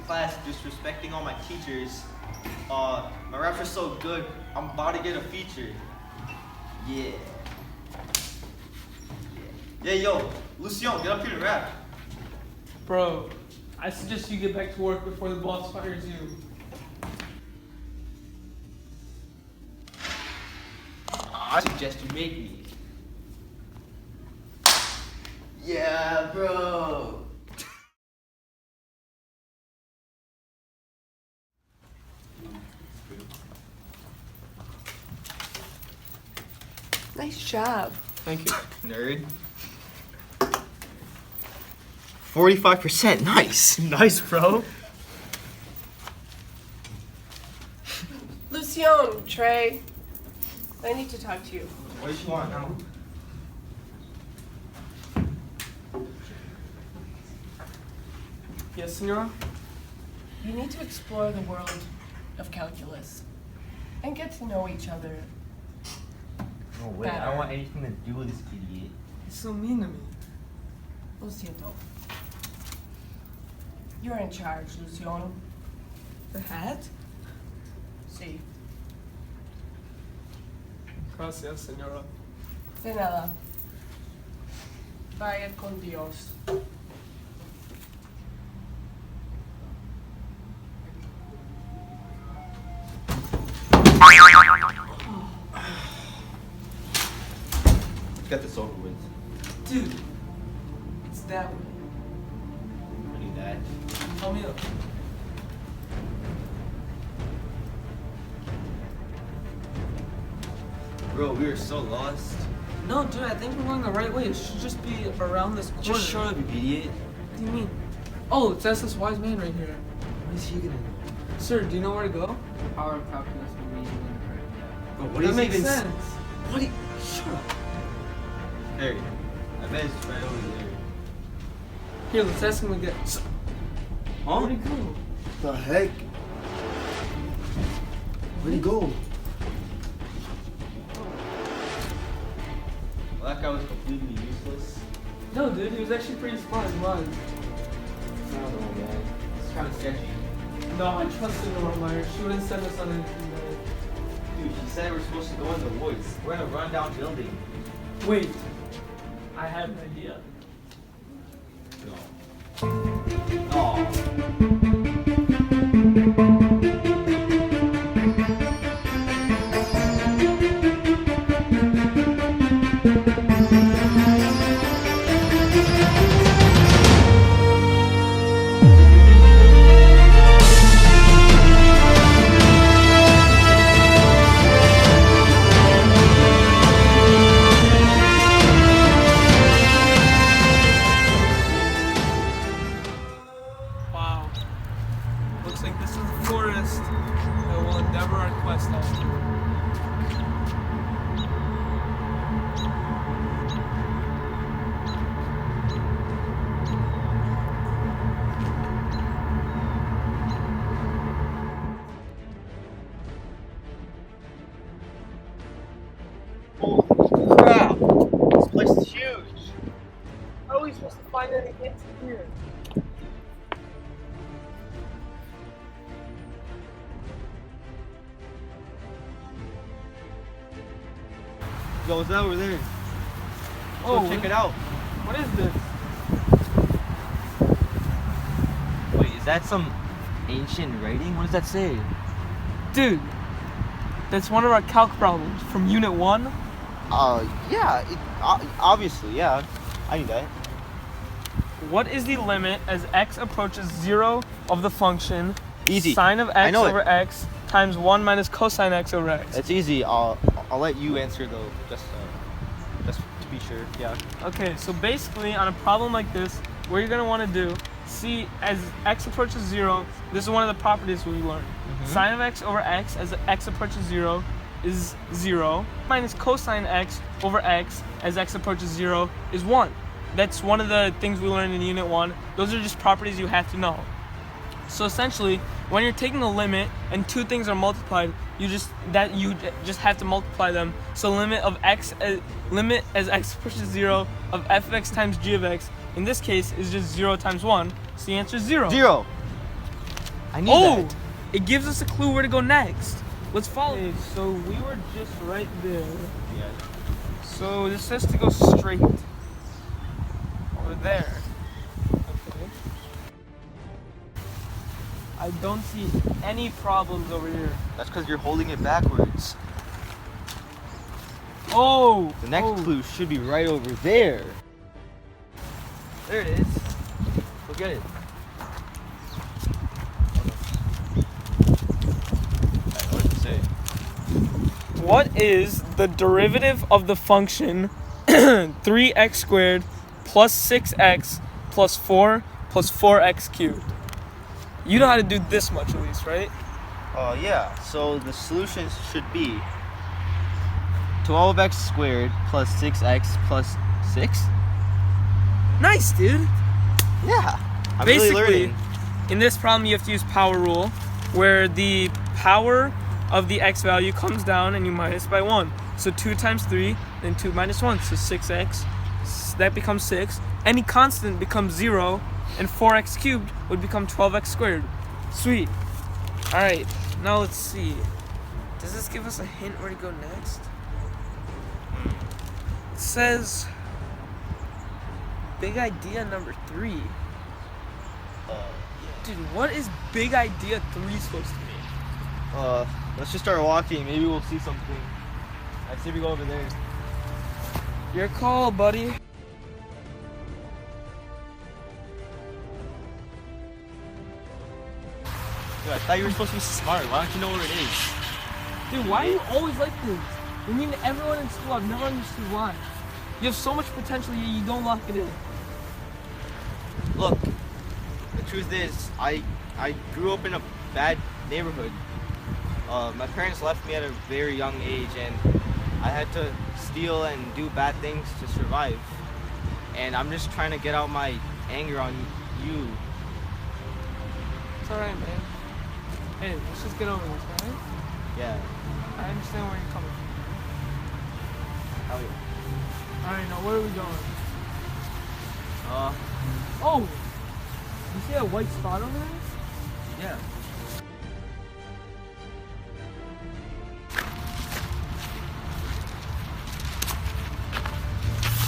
class disrespecting all my teachers. My raps are so good, I'm about to get a feature. Yeah. Yeah, yo, Lucian, get up here and rap. Bro, I suggest you get back to work before the boss fires you. I suggest you make me. Yeah, bro. Nice job. Thank you, nerd. 45%, nice. Nice, bro. Lucian, Trey, I need to talk to you. What does she want now? Yes, senora? You need to explore the world of calculus and get to know each other. No way, I don't want anything to do with this idiot. He's so mean to me. Lo siento. You're in charge, Lucian. The hat? Sí. Gracias, senora. De nada. Vaya con Dios. Let's get this over with. Dude, it's that way. I need that. Tell me up. Bro, we are so lost. No, dude, I think we're going the right way. It should just be around this corner. Just shut up, you idiot. What do you mean? Oh, it's this wise man right here. What is he gonna know? Sir, do you know where to go? Power of calculus will read you in the correct path. Bro, what That is makes even sense. What? Shut up. Hey, I bet it's right over there. Here, let's ask him again. Huh? Where'd he go? The heck? Where'd he go? Well, that guy was completely useless. No, dude, he was actually pretty smart. He was. I don't know, man. It's kind of sketchy. No, I trusted Nora Meyer. She wouldn't send us on anything bad. Dude, she said we're supposed to go in the woods. We're in a rundown building. Wait, I have an idea. No. No. Wow. Looks like this is the forest that will endeavor our quest on. Crap! This place is huge. How are we supposed to find any hints here? Yo, what's that over there? Oh, Go check it out. What is this? Wait, is that some ancient writing? What does that say? Dude, that's one of our calc problems from Unit 1. Yeah, obviously, yeah. I knew that. What is the limit as x approaches 0 of the function Easy. sine of I x know it. over x times 1 minus cosine x over x? It's easy. I'll let you answer though, just to be sure. Yeah. Okay, so basically on a problem like this, what you're gonna want to do, see as x approaches 0, this is one of the properties we learned. Sine of x over x as x approaches 0 is 0, minus cosine x over x as x approaches 0 is 1. That's one of the things we learned in Unit 1. Those are just properties you have to know. So essentially, when you're taking a limit and two things are multiplied, you just have to multiply them. So limit as x approaches 0 of f of x times g of x, in this case, is just 0 times 1. So the answer is 0. 0. I need Oh, that. it gives us a clue where to go next. Let's follow. Okay, so we were just right there. Yeah. So this says to go straight over there. Okay. I don't see any problems over here. That's because you're holding it backwards. Oh! The next clue should be right over there. There it is. Look at it. What does it say? What is the derivative of the function 3x squared plus 6x plus 4 plus 4x cubed? You know how to do this much at least, right? Yeah. So the solution should be 12x squared plus 6x plus 6. Nice, dude. Yeah. I'm Basically, really learning. in this problem, you have to use power rule, where the power of the x value comes down and you minus by 1. So 2 times 3, then 2 minus 1, so 6x. That becomes 6. Any constant becomes 0, and 4x cubed would become 12x squared. Sweet. Alright, now let's see. Does this give us a hint where to go next? It says big idea number 3. Dude, what is big idea 3 supposed to mean? Let's just start walking. Maybe we'll see something. I say we go over there. Your call, buddy. Dude, I thought you were supposed to be smart. Why don't you know where it is? Dude, why are you always like this? You mean to everyone in school, I've never understood why. You have so much potential, yet you don't lock it in. Look, the truth is, I grew up in a bad neighborhood. My parents left me at a very young age, and I had to steal and do bad things to survive. And I'm just trying to get out my anger on you. It's alright, man. Hey, let's just get over this, alright? Yeah. I understand where you're coming from. Hell yeah. Alright, now where are we going? Uh, Oh! You see that white spot over there? yeah.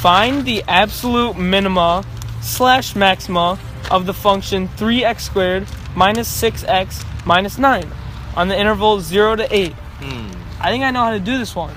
Find the absolute minima slash maxima of the function 3x squared minus 6x minus 9 on the interval 0 to 8. I think I know how to do this one.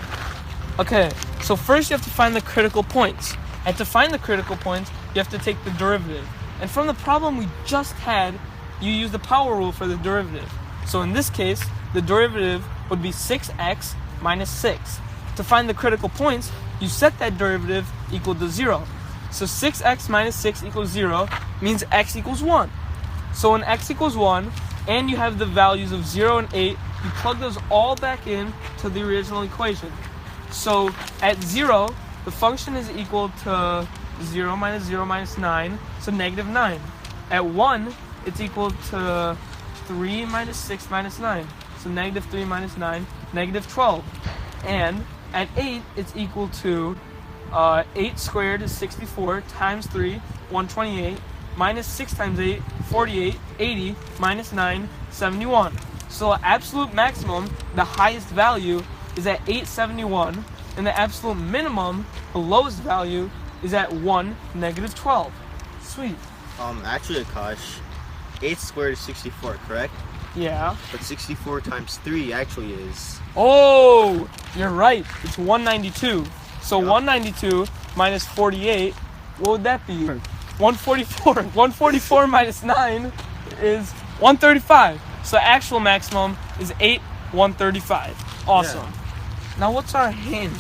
Okay, so first you have to find the critical points. And to find the critical points, you have to take the derivative. And from the problem we just had, you use the power rule for the derivative. So in this case, the derivative would be 6x minus 6. To find the critical points, you set that derivative equal to 0. So 6x minus 6 equals 0 means x equals 1. So when x equals 1, and you have the values of 0 and 8, you plug those all back in to the original equation. So at 0, the function is equal to 0 minus 9, so negative 9. At 1, it's equal to 3 minus 6 minus 9, so negative 3 minus 9, negative 12. And at 8, it's equal to 8 squared is 64 times 3, 128, minus 6 times 8, 48, 80, minus 9, 71. So the absolute maximum, the highest value, is at 871, and the absolute minimum, the lowest value, is at 1, negative 12. Sweet. Actually, Akash, 8 squared is 64, correct? Yeah. But 64 times 3 actually is... Oh, you're right. It's 192. So Yeah. 192 minus 48, what would that be? 144. 144 minus 9 is 135. So actual maximum is 8, 135. Awesome. Yeah. Now what's our hint?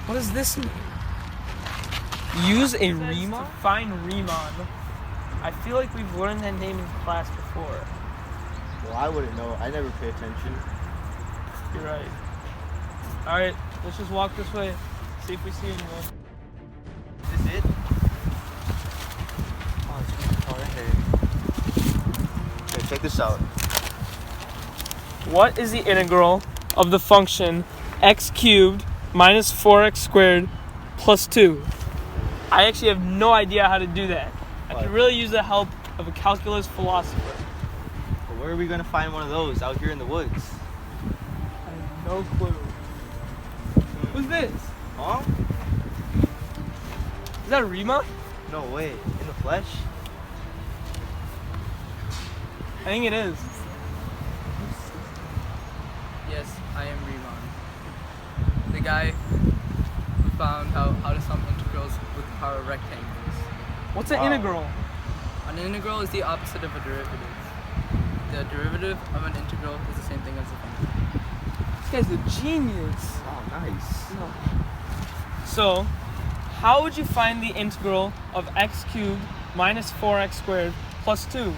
What does this mean? Use a Riemann? To find Riemann. I feel like we've learned that name in class before. Well, I wouldn't know. I never pay attention. You're right. Alright, let's just walk this way. See if we see anyone. Is this it? Oh, it's really far in there. Okay, check this out. What is the integral of the function x cubed minus 4x squared plus 2? I actually have no idea how to do that. I could really use the help of a calculus philosopher. But where are we gonna find one of those out here in the woods? I have no clue. Who's this? Huh? Is that Rima? No way. In the flesh? I think it is. Yes, I am Riemann. The guy who found how to sum integrals with the power of rectangles. What's an Wow. integral? An integral is the opposite of a derivative. The derivative of an integral is the same thing as a function. This guy's a genius. Oh, nice. So, how would you find the integral of x cubed minus 4x squared plus 2?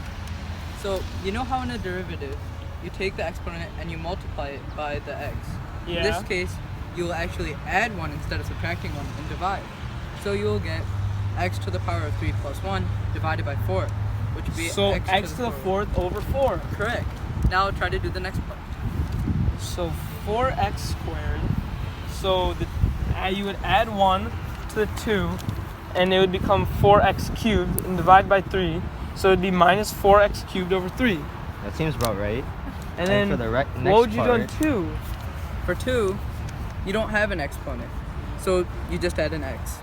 So, you know how in a derivative, you take the exponent and you multiply it by the x. Yeah. In this case, you'll actually add 1 instead of subtracting 1 and divide. So you'll get x to the power of 3 plus 1 divided by 4, which would be So x to the fourth. 4th over 4. Correct. Now try to do the next part. So 4x squared. So you would add 1 to the 2, and it would become 4x cubed and divide by 3. So it would be minus 4x cubed over 3. That seems about right. And then for the next what would you do on part- 2? For 2, you don't have an exponent. So you just add an x.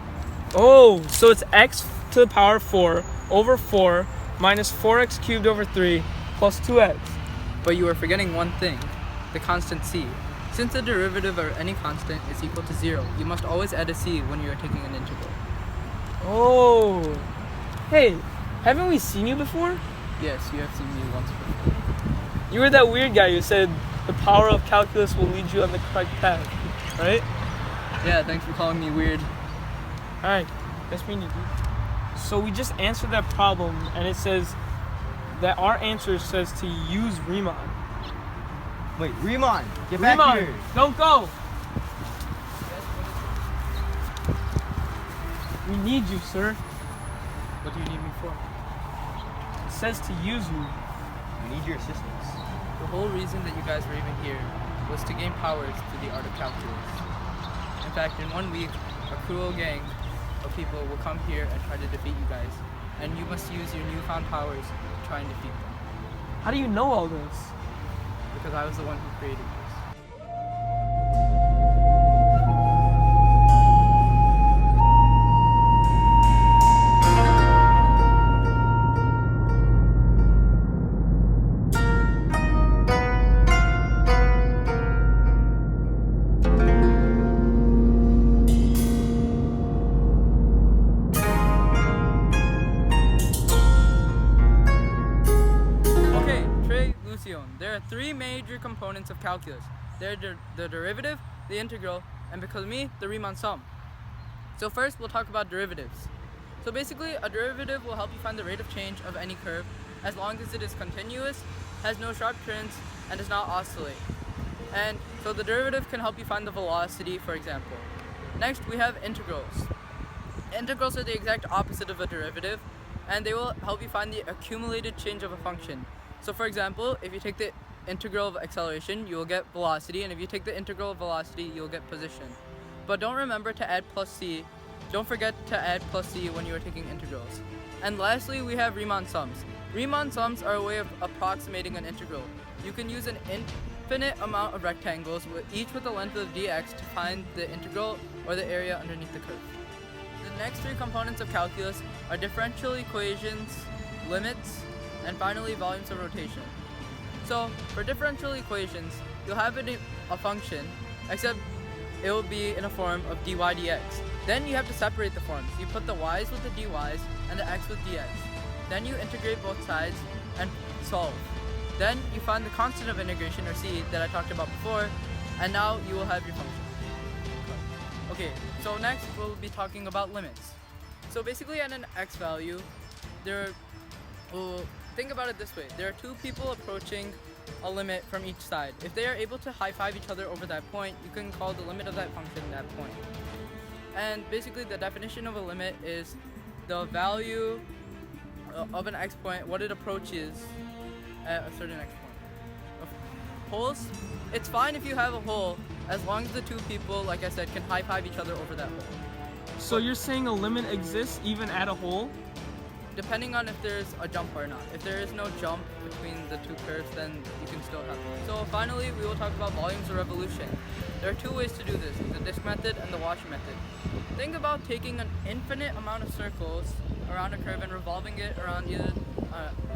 Oh, so it's x to the power 4 over 4 minus 4x cubed over 3 plus 2x. But you are forgetting one thing, the constant c. Since the derivative of any constant is equal to 0, you must always add a c when you are taking an integral. Oh. Hey, haven't we seen you before? Yes, you have seen me once before. You were that weird guy who said the power of calculus will lead you on the correct path, right? Yeah, thanks for calling me weird. Alright, nice meeting you, dude. So we just answered that problem, and it says that our answer says to use Riemann. Wait, Riemann, get back Riemann, here. don't go! We need you, sir. What do you need me for? It says to use you. We need your assistance. The whole reason that you guys were even here was to gain powers through the art of calculus. In fact, in 1 week, a cruel gang of people will come here and try to defeat you guys, and you must use your newfound powers to try and defeat them. How do you know all this? Because I was the one who created this. There are 3 major components of calculus. They're the derivative, the integral, and because of me, the Riemann sum. So first, we'll talk about derivatives. So basically, a derivative will help you find the rate of change of any curve as long as it is continuous, has no sharp turns, and does not oscillate. And so the derivative can help you find the velocity, for example. Next, we have integrals. Integrals are the exact opposite of a derivative, and they will help you find the accumulated change of a function. So for example, if you take the integral of acceleration, you will get velocity, and if you take the integral of velocity, you'll get position. But don't remember to add plus c. Don't forget to add plus c when you are taking integrals. And lastly, we have Riemann sums. Riemann sums are a way of approximating an integral. You can use an infinite amount of rectangles, each with a length of dx, to find the integral or the area underneath the curve. The next 3 components of calculus are differential equations, limits, and finally volumes of rotation. So for differential equations, you'll have a function, except it will be in a form of dy dx. Then you have to separate the forms. You put the y's with the dy's and the x with dx. Then you integrate both sides and solve. Then you find the constant of integration, or c, that I talked about before, and now you will have your function. Okay, so next we'll be talking about limits. So basically at an x value, think about it this way. There are 2 people approaching a limit from each side. If they are able to high-five each other over that point, you can call the limit of that function that point. And basically the definition of a limit is the value of an x point, what it approaches at a certain x point. Holes, it's fine if you have a hole as long as the 2 people, like I said, can high-five each other over that hole. So you're saying a limit exists even at a hole? depending on if there's a jump or not. If there is no jump between the two curves, then you can still have it. So finally, we will talk about volumes of revolution. There are two ways to do this, the disk method and the washer method. Think about taking an infinite amount of circles around a curve and revolving it around either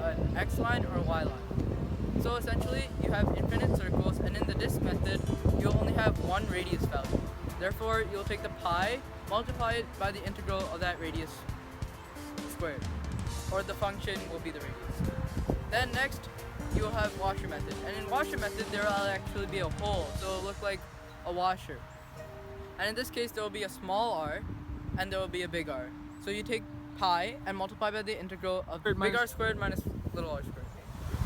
an X line or a Y line. So essentially, you have infinite circles, and in the disk method, you'll only have one radius value. Therefore, you'll take the pi, multiply it by the integral of that radius squared, or the function will be the radius. Then next, you will have washer method, and in washer method, there will actually be a hole, so it'll look like a washer. And in this case, there will be a small r, and there will be a big R. So you take pi and multiply by the integral of big R squared minus little r squared.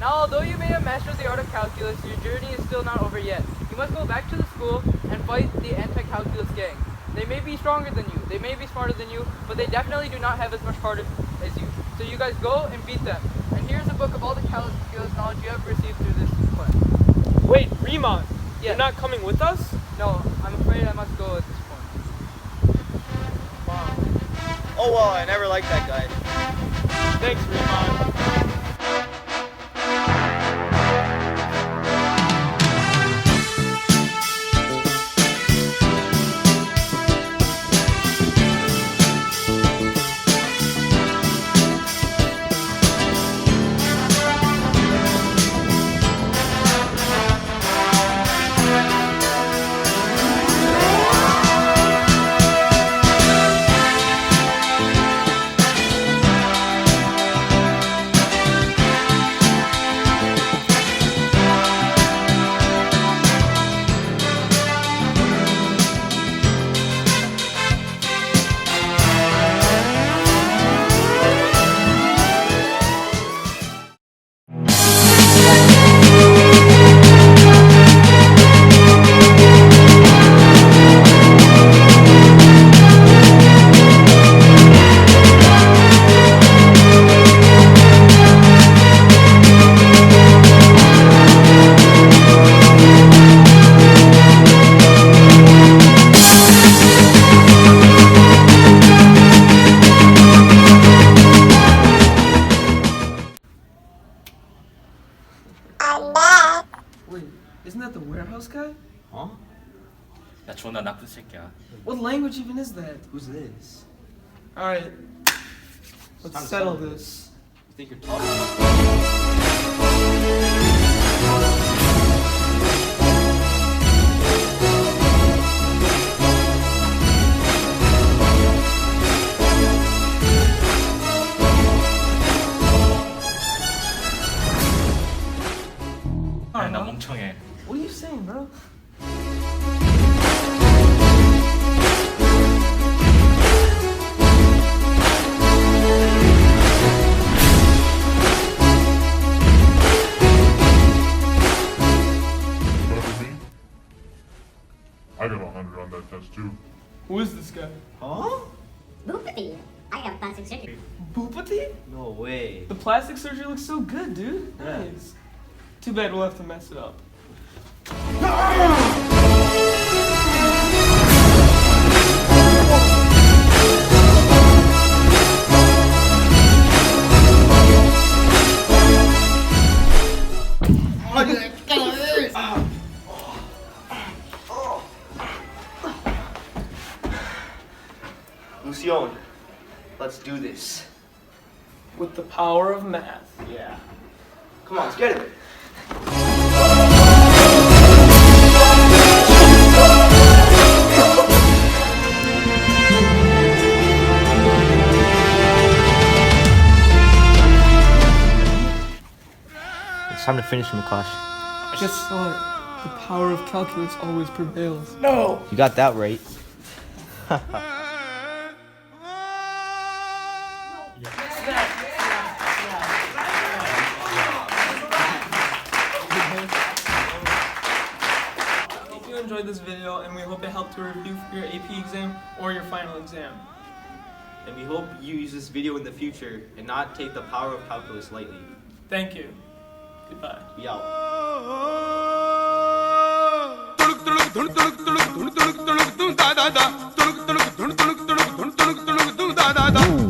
Now, although you may have mastered the art of calculus, your journey is still not over yet. You must go back to the school and fight the anti-calculus gang. They may be stronger than you, they may be smarter than you, but they definitely do not have as much heart as you. So you guys go and beat them. And here's a book of all the calculus knowledge you have received through this class. Wait, Riemann, Yeah. you're not coming with us? No, I'm afraid I must go at this point. Wow. Oh well, I never liked that guy. Thanks, Riemann. Wait, isn't that the warehouse guy? 어? 야 존나 나쁜 새끼야. What language even is that? Who's this? Alright, let's settle this. You think you're tough? 아니 나 멍청해. What are you saying, bro? Remember me? I got 100 on that test too. Who is this guy? Huh? Boopity. I got plastic surgery. Boopity? No way. The plastic surgery looks so good, dude. Yeah. Nice. Too bad we'll have to mess it up. Lucion, let's do this. With the power of math. Yeah. Come on, let's get it. It's time to finish Makash. Guess what? The power of calculus always prevails. You got that right. Hope you enjoyed this video, and we hope it helped to review for your AP exam or your final exam. And we hope you use this video in the future and not take the power of calculus lightly. Thank you. Goodbye. We out. da da da